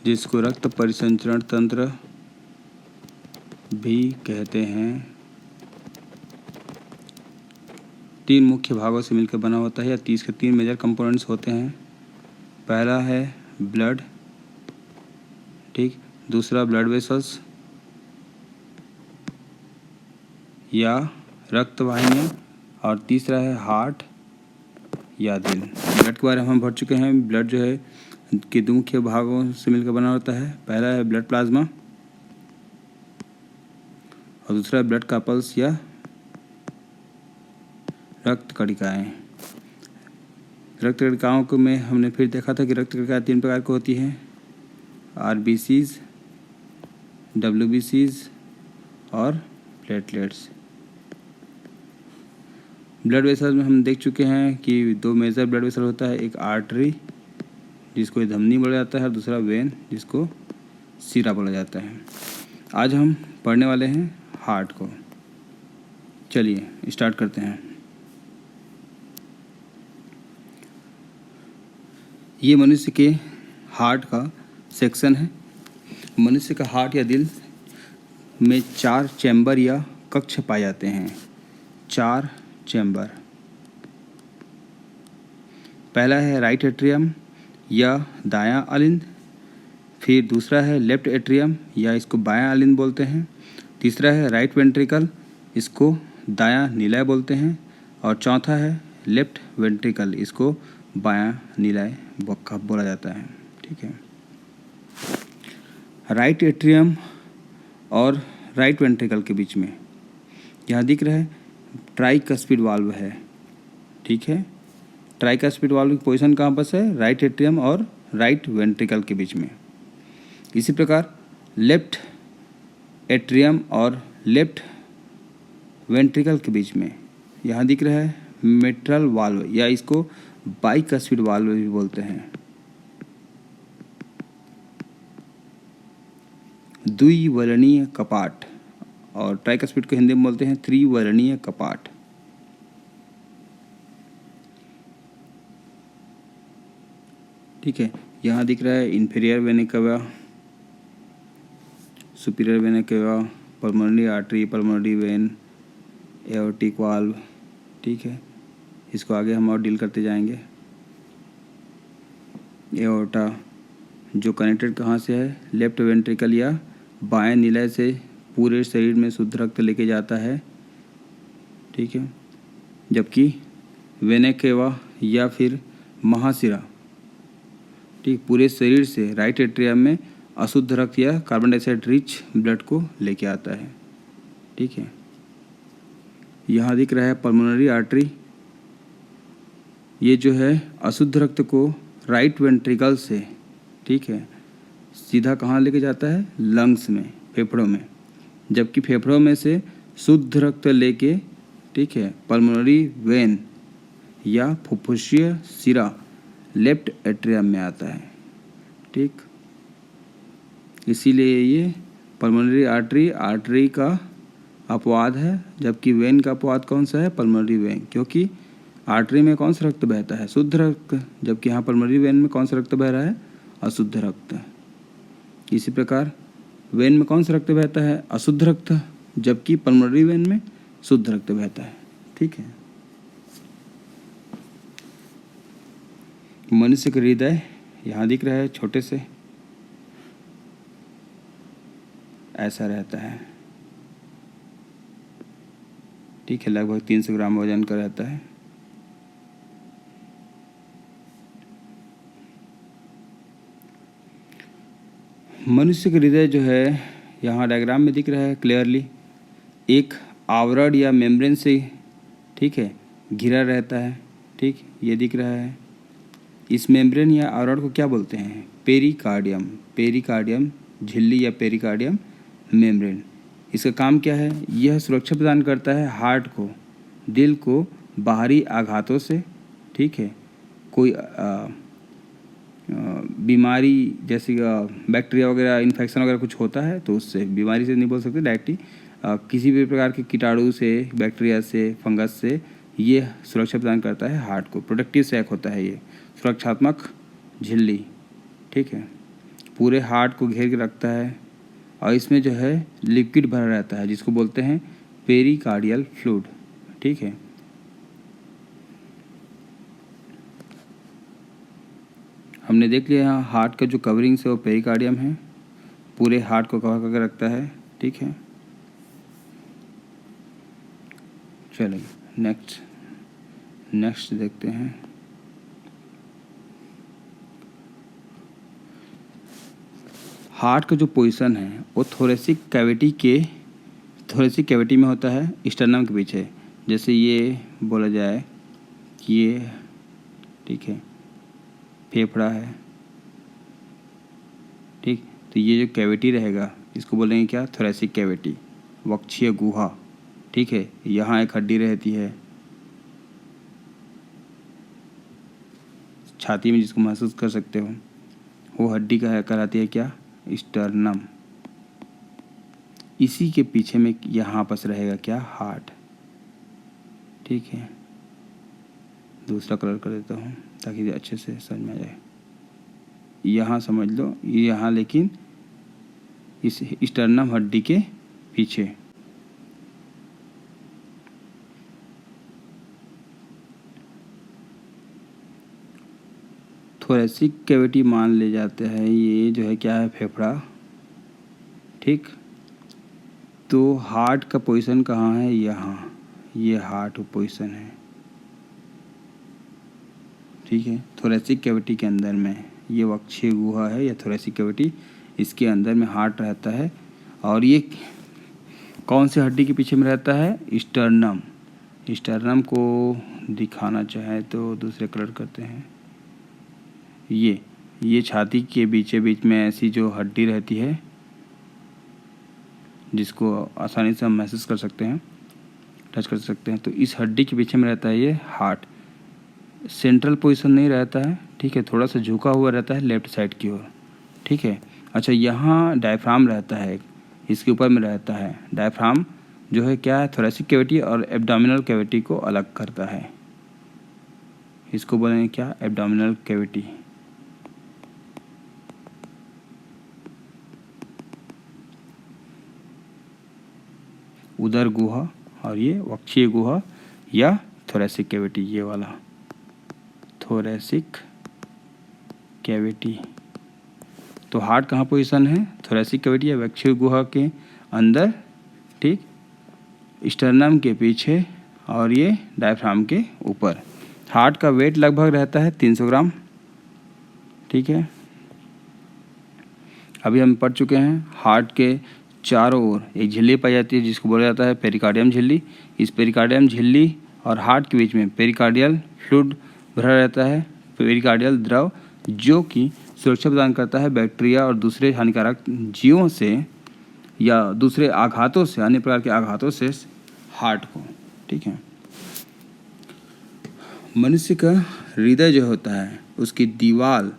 जिसको रक्त परिसंचरण तंत्र भी कहते हैं, 3 मुख्य भागों से मिलकर बना होता है या 30 के 3 मेजर कंपोनेंट्स होते हैं। पहला है ब्लड, ठीक, दूसरा ब्लड वेसल्स या रक्त वाहिनियाँ, और तीसरा है हार्ट या दिल। ब्लड के बारे में हम पढ़ चुके हैं। ब्लड जो है कि 2 मुख्य भागों से मिलकर बना होता है। पहला है ब्लड प्लाज्मा और दूसरा है ब्लड का पल्स या रक्त कणिकाएँ। रक्त कणिकाओं को में हमने फिर देखा था कि रक्त कणिकाएँ 3 प्रकार की होती हैं, RBCs, WBCs और प्लेटलेट्स। ब्लड वेसल में हम देख चुके हैं कि 2 मेजर ब्लड वेसल होता है, एक आर्टरी जिसको धमनी बोला जाता है और दूसरा वेन जिसको सिरा बोला जाता है। आज हम पढ़ने वाले हैं हार्ट को। चलिए स्टार्ट करते हैं। ये मनुष्य के हार्ट का सेक्शन है। मनुष्य का हार्ट या दिल में 4 चैम्बर या कक्ष पाए जाते हैं। 4 चैम्बर। पहला है राइट एट्रियम या दायां अलिंद, फिर दूसरा है लेफ्ट एट्रियम या इसको बायां अलिंद बोलते हैं, तीसरा है राइट वेंट्रिकल, इसको दायां निलय बोलते हैं, और चौथा है लेफ्ट वेंट्रिकल, इसको बायां निलय बोला जाता है। ठीक है। राइट एट्रियम और राइट वेंट्रिकल के बीच में यहाँ दिख रहा है ट्राइकस्पिड वाल्व है। ठीक है। ट्राइकस्पिड वाल्व की पोजीशन कहाँ पर है? राइट एट्रियम और राइट वेंट्रिकल के बीच में। इसी प्रकार लेफ्ट एट्रियम और लेफ्ट वेंट्रिकल के बीच में यहाँ दिख रहा है मिट्रल वाल्व या इसको बाइकस्पिड वाल्व भी बोलते हैं। द्विवर्णीय कपाट, और ट्राइकस्पिड को हिंदी में बोलते हैं त्रिवर्णीय कपाट। ठीक है। यहाँ दिख रहा है inferior vena cava, superior vena cava, pulmonary artery, pulmonary vein, aortic valve. ठीक है। इसको आगे हम और डील करते जाएंगे। एओर्टा जो कनेक्टेड कहाँ से है? लेफ्ट वेंट्रिकल या बाएं निलय से पूरे शरीर में शुद्ध रक्त लेके जाता है। ठीक है। जबकि वेना केवा या फिर महाशिरा, ठीक, पूरे शरीर से राइट एट्रियम में अशुद्ध रक्त या कार्बन डाइऑक्साइड रिच ब्लड को लेके आता है। ठीक है। यहाँ दिख रहा है पल्मोनरी आर्टरी। ये जो है अशुद्ध रक्त को राइट वेंट्रिकल से, ठीक है, सीधा कहाँ लेके जाता है? लंग्स में, फेफड़ों में। जबकि फेफड़ों में से शुद्ध रक्त लेके, ठीक है, पल्मोनरी वेन या फुफ्फुसीय सिरा लेफ्ट एट्रियम में आता है। ठीक। इसीलिए ये पल्मोनरी आर्टरी का अपवाद है, जबकि वेन का अपवाद कौन सा है? पल्मोनरी वेन, क्योंकि आर्टरी में कौन सा रक्त बहता है? शुद्ध रक्त, जबकि यहाँ पल्मोनरी वेन में कौन सा रक्त बह रहा है? अशुद्ध रक्त। इसी प्रकार वेन में कौन सा रक्त बहता है? अशुद्ध रक्त, जबकि पल्मोनरी वेन में शुद्ध रक्त बहता है। ठीक है। मनुष्य का हृदय यहाँ दिख रहा है, छोटे से ऐसा रहता है। ठीक है। लगभग 300 ग्राम वजन का रहता है। मनुष्य का हृदय जो है यहाँ डायग्राम में दिख रहा है क्लियरली, एक आवरण या मेम्ब्रेन से, ठीक है, घिरा रहता है। ठीक, ये दिख रहा है। इस मेम्ब्रेन या आवरण को क्या बोलते हैं? पेरिकार्डियम। पेरिकार्डियम झिल्ली या पेरिकार्डियम मेम्ब्रेन। इसका काम क्या है? यह सुरक्षा प्रदान करता है हार्ट को, दिल को बाहरी आघातों से। ठीक है। कोई बीमारी जैसे बैक्टीरिया वगैरह, इन्फेक्शन वगैरह कुछ होता है तो उससे, बीमारी से नहीं बोल सकते डायरेक्टली, किसी भी प्रकार के कीटाणु से, बैक्टीरिया से, फंगस से ये सुरक्षा प्रदान करता है हार्ट को। प्रोटेक्टिव सैक होता है ये, सुरक्षात्मक झिल्ली। ठीक है। पूरे हार्ट को घेर के रखता है और इसमें जो है लिक्विड भरा रहता है जिसको बोलते हैं पेरिकार्डियल फ्लूइड, ठीक है। हमने देख लिया यहाँ हार्ट का जो कवरिंग है वो पेरिकार्डियम है, पूरे हार्ट को कवर करके रखता है, ठीक है। चलिए नेक्स्ट देखते हैं। हार्ट का जो पोजीशन है वो थोरेसिक कैविटी में होता है, स्टर्नम के पीछे। जैसे ये बोला जाए कि ये, ठीक है, फेफड़ा है, ठीक। तो ये जो कैविटी रहेगा इसको बोलेंगे क्या, थोरेसिक कैविटी, वक्षीय गुहा, ठीक है। यहाँ एक हड्डी रहती है छाती में जिसको महसूस कर सकते हो, वो हड्डी का कहलाती है क्या, स्टर्नम। इसी के पीछे में यहाँ पास रहेगा क्या, हार्ट, ठीक है। दूसरा कलर कर देता हूँ ताकि अच्छे से समझ में आ जाए। यहाँ समझ लो, यहाँ लेकिन इस स्टर्नम हड्डी के पीछे। थोरेसिक कैविटी मान ले जाते हैं, ये जो है क्या है, फेफड़ा, ठीक। तो हार्ट का पोजीशन कहाँ है, यहाँ, ये हार्ट पोजीशन है, ठीक है। थोरेसिक कैविटी के अंदर में ये वक्षीय गुहा है या थोरेसिक कैविटी, इसके अंदर में हार्ट रहता है। और ये कौन सी हड्डी के पीछे में रहता है, स्टर्नम। स्टर्नम को दिखाना चाहे तो दूसरे कलर करते हैं। ये छाती के बीच में ऐसी जो हड्डी रहती है जिसको आसानी से हम महसूस कर सकते हैं, टच कर सकते हैं, तो इस हड्डी के पीछे में रहता है ये हार्ट। सेंट्रल पोजीशन नहीं रहता है, ठीक है, थोड़ा सा झुका हुआ रहता है लेफ्ट साइड की ओर, ठीक है। अच्छा, यहाँ डायफ्राम रहता है, इसके ऊपर में रहता है। डायफ्राम जो है क्या है, थोरेसिक कैविटी और एब्डोमिनल कैविटी को अलग करता है। इसको बोलेंगे क्या, एब्डोमिनल कैविटी। उदर गुहा और ये वक्षीय गुहा या थोरेसिक कैविटी, ये वाला थोरेसिक कैविटी। तो हार्ट कहाँ पोजीशन है, थोरेसिक कैविटी या वक्षीय गुहा के अंदर, ठीक, स्टर्नम के पीछे और ये डायफ्राम के ऊपर। हार्ट का वेट लगभग रहता है 300 ग्राम, ठीक है। अभी हम पढ़ चुके हैं हार्ट के चारों ओर एक झिल्ली पाई जाती है जिसको बोला जाता है पेरिकार्डियम झिल्ली। इस पेरिकार्डियम झिल्ली और हार्ट के बीच में पेरिकार्डियल फ्लूइड भरा रहता है, पेरिकार्डियल द्रव, जो कि सुरक्षा प्रदान करता है बैक्टीरिया और दूसरे हानिकारक जीवों से या दूसरे आघातों से, अन्य प्रकार के आघातों से हार्ट को, ठीक है। मनुष्य का हृदय जो होता है उसकी दीवार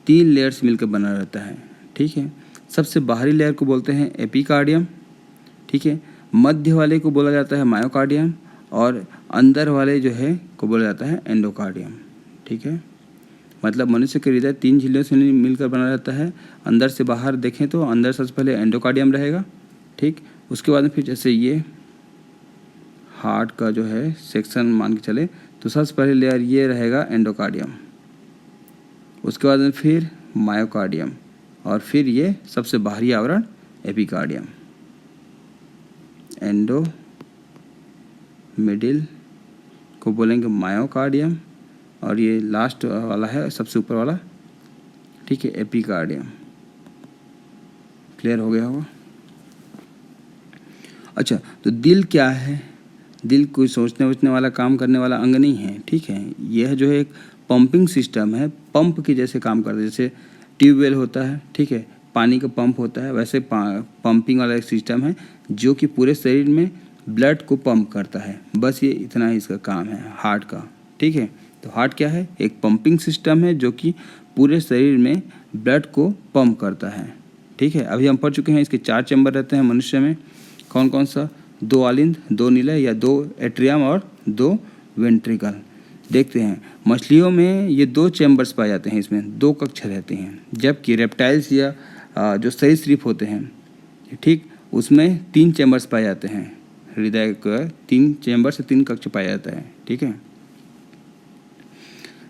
3 लेयर से मिलकर बना रहता है, ठीक है। सबसे बाहरी लेयर को बोलते हैं एपिकार्डियम, ठीक है। मध्य वाले को बोला जाता है मायोकार्डियम और अंदर वाले जो है को बोला जाता है एंडोकार्डियम, ठीक है। मतलब मनुष्य के हृदय 3 झिल्लियों से मिलकर बना रहता है। अंदर से बाहर देखें तो अंदर सबसे पहले एंडोकार्डियम रहेगा, ठीक। उसके बाद में फिर जैसे ये हार्ट का जो है सेक्शन मान के चले तो सबसे पहले लेयर ये रहेगा एंडोकार्डियम, उसके बाद में फिर मायोकार्डियम और फिर ये सबसे बाहरी आवरण एपिकार्डियम। एंडो मिडिल को बोलेंगे मायोकार्डियम और ये लास्ट वाला है सबसे ऊपर वाला, ठीक है, एपिकार्डियम। क्लियर हो गया होगा। अच्छा, तो दिल क्या है, दिल कोई सोचने वाला काम करने वाला अंग नहीं है, ठीक है। यह जो है एक पंपिंग सिस्टम है, पंप के जैसे काम करता है। जैसे ट्यूबवेल होता है, ठीक है, पानी का पंप होता है, वैसे पंपिंग वाला एक सिस्टम है जो कि पूरे शरीर में ब्लड को पंप करता है। बस ये इतना ही इसका काम है हार्ट का, ठीक है। तो हार्ट क्या है, एक पंपिंग सिस्टम है जो कि पूरे शरीर में ब्लड को पंप करता है, ठीक है। अभी हम पढ़ चुके हैं इसके 4 चैम्बर रहते हैं मनुष्य में। कौन कौन सा, 2 आलिंद, 2 निलय या 2 एट्रियम और 2 वेंट्रिकल। देखते हैं मछलियों में ये 2 चैम्बर्स पाए जाते हैं, इसमें 2 कक्ष रहते हैं, जबकि रेप्टाइल्स या जो सरीसृप होते हैं, ठीक, उसमें 3 चैम्बर्स पाए जाते हैं। हृदय का 3 चैम्बर से 3 कक्ष पाया जाता है, ठीक है।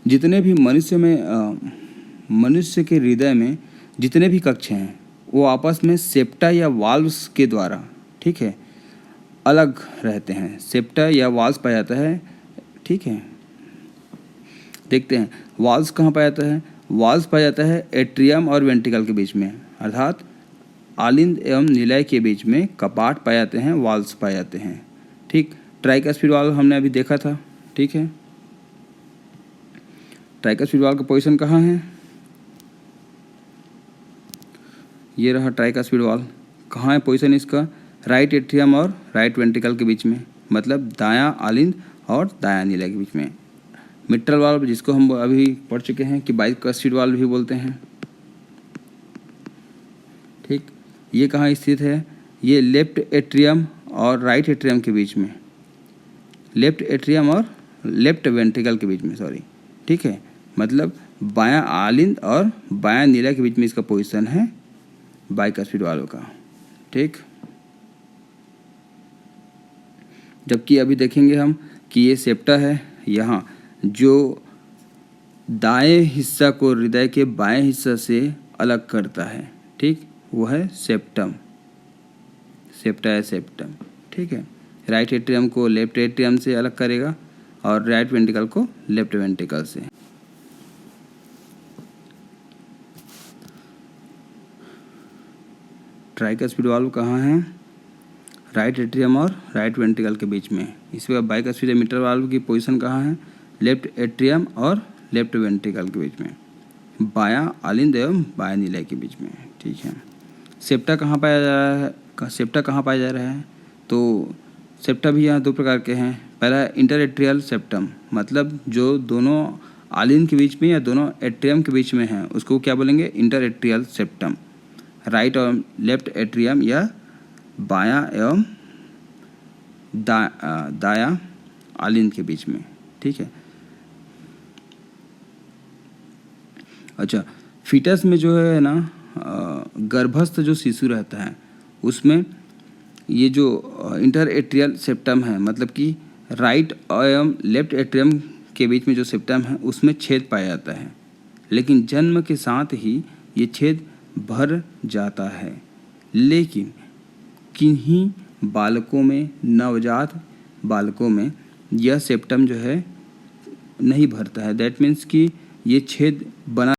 जितने भी मनुष्य के हृदय में जितने भी कक्ष हैं वो आपस में सेप्टा या वाल्व्स के द्वारा, ठीक है, अलग रहते हैं। सेप्टा या वाल्व्स पाया जाता है, ठीक है। देखते हैं वाल्व्स कहाँ पाया जाता है। वाल्व्स पाया जाता है एट्रियम और वेंट्रिकल के बीच में, अर्थात आलिंद एवं निलय के बीच में कपाट पाए जाते हैं, वाल्व्स पाए जाते हैं, ठीक। ट्राइकस्पिड वाल्व हमने अभी देखा था, ठीक है। ट्राइकस्पिड वाल्व का पोजीशन कहाँ है, ये रहा ट्राइकस्पिड वाल्व। कहाँ है पोजीशन इसका, राइट एट्रियम और राइट वेंट्रिकल के बीच में, मतलब दायां आलिंद और दायां निलय के बीच में। मिट्रल वाल्व, जिसको हम अभी पढ़ चुके हैं कि बाइकस्पिड वाल्व भी बोलते हैं, ठीक, ये कहाँ स्थित है, ये लेफ्ट एट्रियम और राइट एट्रियम के बीच में, लेफ्ट एट्रियम और लेफ्ट वेंट्रिकल के बीच में, सॉरी, ठीक है, मतलब बायां आलिंद और बायां निलय के बीच में इसका पोजीशन है बाइकस्पिड वाल्व का, ठीक। जबकि अभी देखेंगे हम कि ये सेप्टा है, यहाँ जो दाएं हिस्सा को हृदय के बाएं हिस्सा से अलग करता है, ठीक, वो है सेप्टम, सेप्टा है सेप्टम, ठीक है। राइट एट्रियम को लेफ्ट एट्रियम से अलग करेगा और राइट वेंट्रिकल को लेफ्ट वेंट्रिकल से। ट्राइकस्पिड वाल्व कहाँ है, राइट एट्रियम और राइट वेंट्रिकल के बीच में। इसी प्रकार बाइकस्पिड मिट्रल वाल्व की पोजीशन कहाँ है, लेफ्ट एट्रियम और लेफ्ट वेंट्रिकल के बीच में, बायां आलिंद एवं बायां निलय के बीच में, ठीक है। सेप्टा कहाँ पाया जा रहा है, सेप्टा कहाँ पाया जा रहा है, तो सेप्टा भी यहाँ 2 प्रकार के हैं। पहला इंटर एट्रियल सेप्टम, मतलब जो दोनों आलिंद के बीच में या दोनों एट्रियम के बीच में है उसको क्या बोलेंगे, इंटर एट्रियल सेप्टम। राइट और लेफ्ट एट्रियम या बायां एवं दायां आलिंद के बीच में, ठीक है। अच्छा, फीटस में जो है ना, गर्भस्थ जो शिशु रहता है उसमें ये जो इंटर एट्रियल सेप्टम है, मतलब कि राइट एवं लेफ्ट एट्रियम के बीच में जो सेप्टम है उसमें छेद पाया जाता है, लेकिन जन्म के साथ ही ये छेद भर जाता है। लेकिन किन्हीं बालकों में, नवजात बालकों में यह सेप्टम जो है नहीं भरता है। दैट मीन्स कि ये छेद बना